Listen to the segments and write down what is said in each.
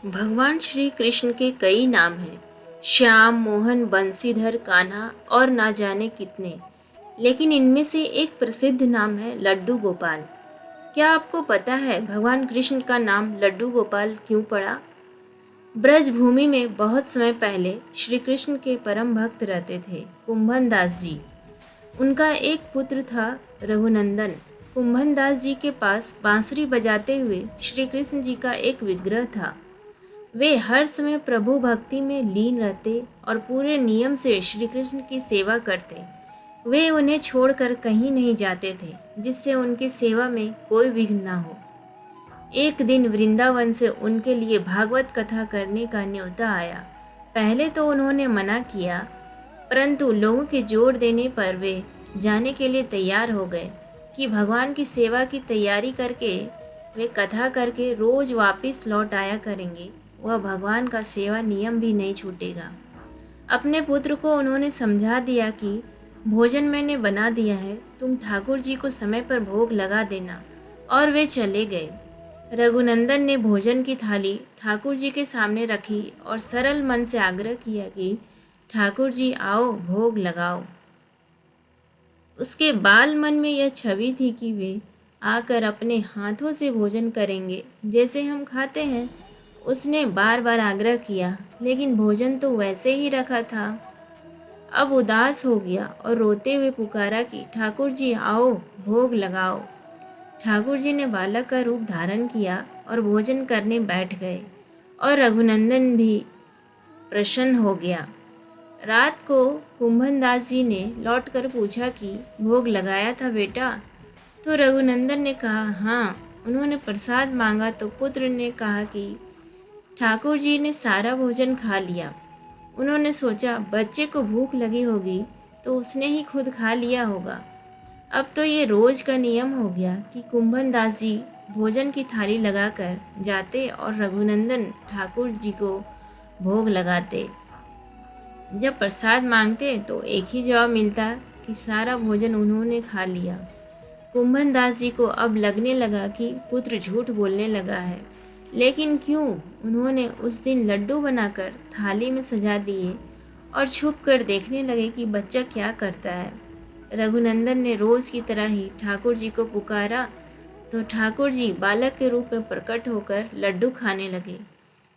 भगवान श्री कृष्ण के कई नाम हैं। श्याम, मोहन, बंसीधर, कान्हा और ना जाने कितने। लेकिन इनमें से एक प्रसिद्ध नाम है लड्डू गोपाल। क्या आपको पता है भगवान कृष्ण का नाम लड्डू गोपाल क्यों पड़ा? ब्रज भूमि में बहुत समय पहले श्री कृष्ण के परम भक्त रहते थे, कुंभन दास जी। उनका एक पुत्र था, रघुनंदन। कुंभन दास जी के पास बांसुरी बजाते हुए श्री कृष्ण जी का एक विग्रह था। वे हर समय प्रभु भक्ति में लीन रहते और पूरे नियम से श्री कृष्ण की सेवा करते। वे उन्हें छोड़कर कहीं नहीं जाते थे, जिससे उनकी सेवा में कोई विघ्न न हो। एक दिन वृंदावन से उनके लिए भागवत कथा करने का न्योता आया। पहले तो उन्होंने मना किया, परंतु लोगों के जोर देने पर वे जाने के लिए तैयार हो गए कि भगवान की सेवा की तैयारी करके वे कथा करके रोज वापस लौट आया करेंगे। वह भगवान का सेवा नियम भी नहीं छूटेगा। अपने पुत्र को उन्होंने समझा दिया कि भोजन मैंने बना दिया है, तुम ठाकुर जी को समय पर भोग लगा देना। और वे चले गए। रघुनंदन ने भोजन की थाली ठाकुर जी के सामने रखी और सरल मन से आग्रह किया कि ठाकुर जी आओ, भोग लगाओ। उसके बाल मन में यह छवि थी कि वे आकर अपने हाथों से भोजन करेंगे, जैसे हम खाते हैं। उसने बार बार आग्रह किया, लेकिन भोजन तो वैसे ही रखा था। अब उदास हो गया और रोते हुए पुकारा कि ठाकुर जी आओ, भोग लगाओ। ठाकुर जी ने बालक का रूप धारण किया और भोजन करने बैठ गए, और रघुनंदन भी प्रसन्न हो गया। रात को कुंभन दास जी ने लौटकर पूछा कि भोग लगाया था बेटा? तो रघुनंदन ने कहा हाँ। उन्होंने प्रसाद मांगा तो पुत्र ने कहा कि ठाकुर जी ने सारा भोजन खा लिया। उन्होंने सोचा बच्चे को भूख लगी होगी तो उसने ही खुद खा लिया होगा। अब तो ये रोज का नियम हो गया कि कुंभन दास जी भोजन की थाली लगाकर जाते और रघुनंदन ठाकुर जी को भोग लगाते। जब प्रसाद मांगते तो एक ही जवाब मिलता कि सारा भोजन उन्होंने खा लिया। कुंभन दास जी को अब लगने लगा कि पुत्र झूठ बोलने लगा है। लेकिन क्यों? उन्होंने उस दिन लड्डू बनाकर थाली में सजा दिए और छुप कर देखने लगे कि बच्चा क्या करता है। रघुनंदन ने रोज की तरह ही ठाकुर जी को पुकारा तो ठाकुर जी बालक के रूप में प्रकट होकर लड्डू खाने लगे।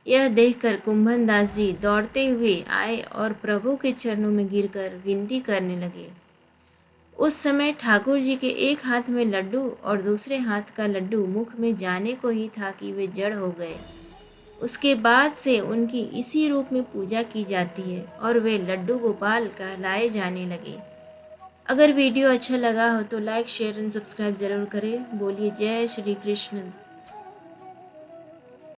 यह देखकर कुंभन दास जी दौड़ते हुए आए और प्रभु के चरणों में गिरकर विनती करने लगे। उस समय ठाकुर जी के एक हाथ में लड्डू और दूसरे हाथ का लड्डू मुख में जाने को ही था कि वे जड़ हो गए। उसके बाद से उनकी इसी रूप में पूजा की जाती है और वे लड्डू गोपाल कहलाए जाने लगे। अगर वीडियो अच्छा लगा हो तो लाइक, शेयर एंड सब्सक्राइब जरूर करें। बोलिए जय श्री कृष्ण।